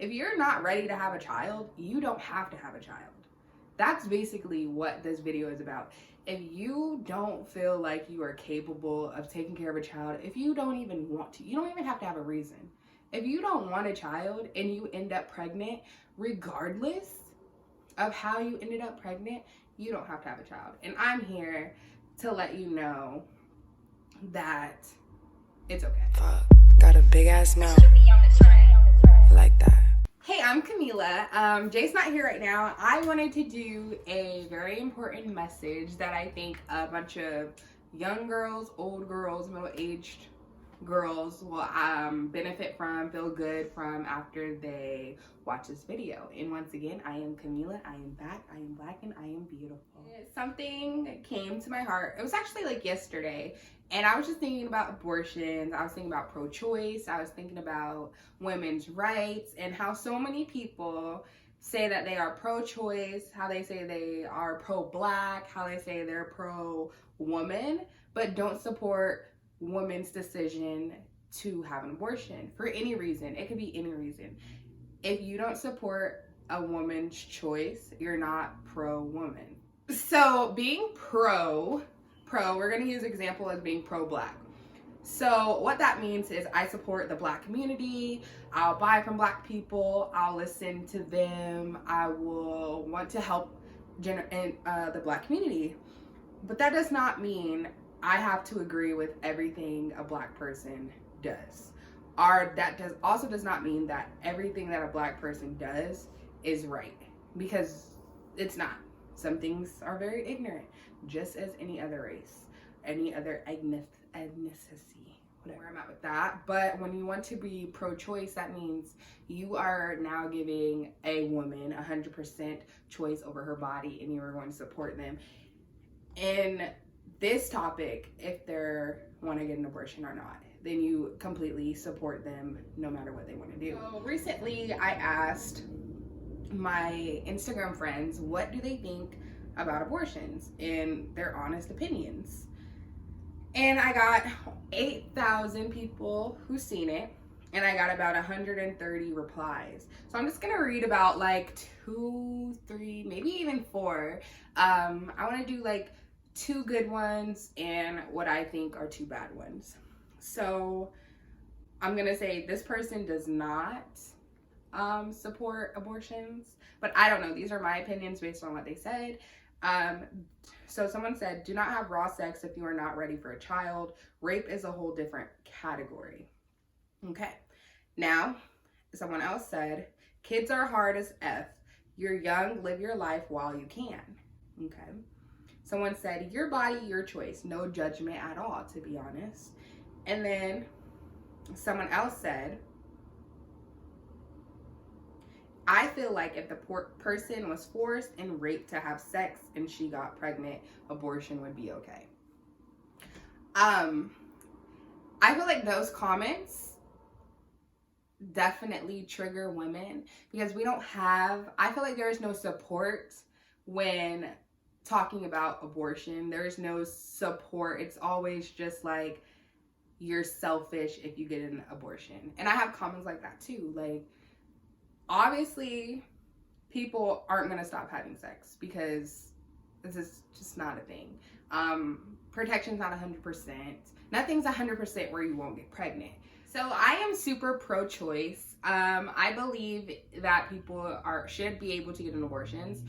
If you're not ready to have a child, you don't have to have a child. That's basically what this video is about. If you don't feel like you are capable of taking care of a child, if you don't even want to, you don't even have to have a reason. If you don't want a child and you end up pregnant, regardless of how you ended up pregnant, you don't have to have a child. And I'm here to let you know that it's okay. Fuck, got a big ass mouth. Like that. Hey, I'm Camila. Jay's not here right now. I wanted to do a very important message that I think a bunch of young girls, old girls, middle-aged girls will benefit from, feel good from after they watch this video. And once again, I am Camila. I am back. I am black and I am beautiful. Something came to my heart. It was actually like yesterday. And I was just thinking about abortions. I was thinking about pro-choice. I was thinking about women's rights and how so many people say that they are pro-choice, how they say they are pro-black, how they say they're pro-woman, but don't support women's decision to have an abortion for any reason. It could be any reason. If you don't support a woman's choice, you're not pro-woman. So being pro, we're going to use example as being pro-black. So what that means is I support the black community. I'll buy from black people. I'll listen to them. I will want to help the black community. But that does not mean I have to agree with everything a black person does. Also does not mean that everything that a black person does is right, because it's not. Some things are very ignorant, just as any other race, any other ethnicity, whatever I'm at with that. But when you want to be pro-choice, that means you are now giving a woman 100% choice over her body, and you are going to support them in this topic. If they want to get an abortion or not, then you completely support them no matter what they want to do. So recently I asked my Instagram friends, what do they think about abortions and their honest opinions? And I got 8,000 people who've seen it, and I got about 130 replies. So I'm just gonna read about like 2, 3, maybe even 4. I want to do like 2 good ones and what I think are 2 bad ones. So I'm gonna say this person does not support abortions, but I don't know, these are my opinions based on what they said. So someone said, do not have raw sex if you are not ready for a child. Rape is a whole different category. Okay, now someone else said, kids are hard as F. You're young, live your life while you can. Okay, someone said, your body, your choice, no judgment at all, to be honest. And then someone else said, I feel like if the person was forced and raped to have sex and she got pregnant, abortion would be okay. I feel like those comments definitely trigger women, because I feel like there is no support when talking about abortion. There's no support. It's always just like, you're selfish if you get an abortion. And I have comments like that too. Like, obviously, people aren't gonna stop having sex because this is just not a thing. Protection's not 100%. Nothing's 100% where you won't get pregnant. So I am super pro-choice. I believe that people should be able to get an abortions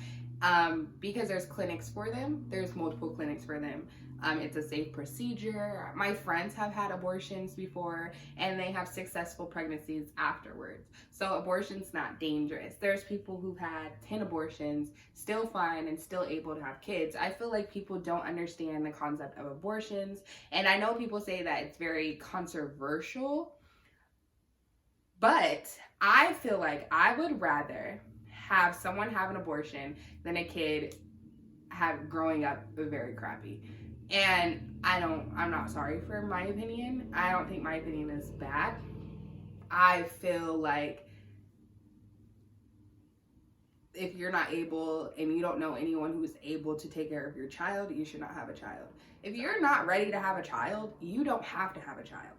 because there's clinics for them. There's multiple clinics for them. It's a safe procedure. My friends have had abortions before and they have successful pregnancies afterwards. So abortion's not dangerous. There's people who've had 10 abortions, still fine and still able to have kids. I feel like people don't understand the concept of abortions. And I know people say that it's very controversial, but I feel like I would rather have someone have an abortion than a kid growing up very crappy. And I'm not sorry for my opinion. I don't think my opinion is bad. I feel like if you're not able and you don't know anyone who's able to take care of your child, you should not have a child. If you're not ready to have a child, you don't have to have a child.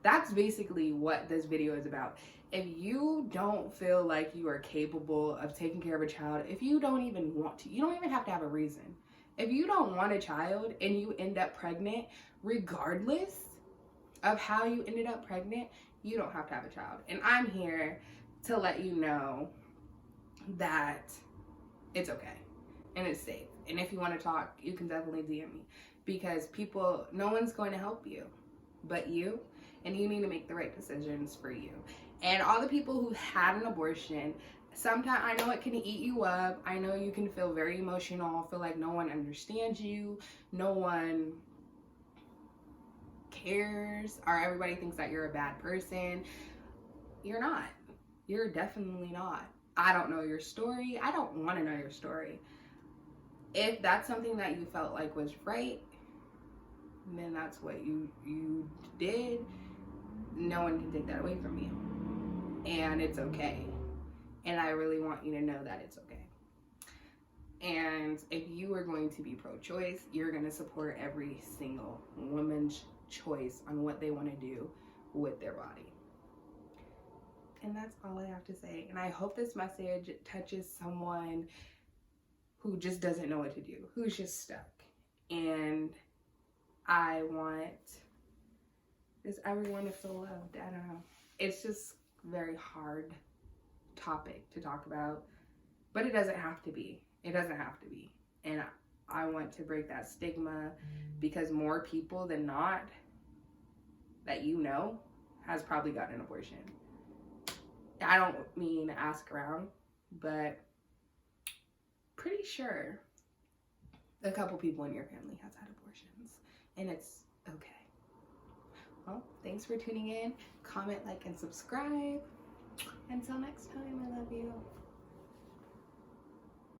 That's basically what this video is about. If you don't feel like you are capable of taking care of a child, if you don't even want to, you don't even have to have a reason. If you don't want a child and you end up pregnant, regardless of how you ended up pregnant, you don't have to have a child. And I'm here to let you know that it's okay and it's safe. And if you want to talk, you can definitely DM me, because no one's going to help you but you, and you need to make the right decisions for you. And all the people who had an abortion, sometimes I know it can eat you up. I know you can feel very emotional, feel like no one understands you, no one cares, or everybody thinks that you're a bad person. You're not. You're definitely not. I don't know your story. I don't want to know your story. If that's something that you felt like was right, then that's what you did. No one can take that away from you. And it's okay. And I really want you to know that it's okay. And if you are going to be pro-choice, you're going to support every single woman's choice on what they want to do with their body. And that's all I have to say. And I hope this message touches someone who just doesn't know what to do, who's just stuck. And I want just everyone to feel loved. I don't know. It's just very hard topic to talk about, but it doesn't have to be. It doesn't have to be. And I want to break that stigma, because more people than not that you know has probably gotten an abortion. I don't mean ask around, but pretty sure a couple people in your family has had abortions, and it's okay. Well, thanks for tuning in. Comment, like, and subscribe. Until next time, I love you.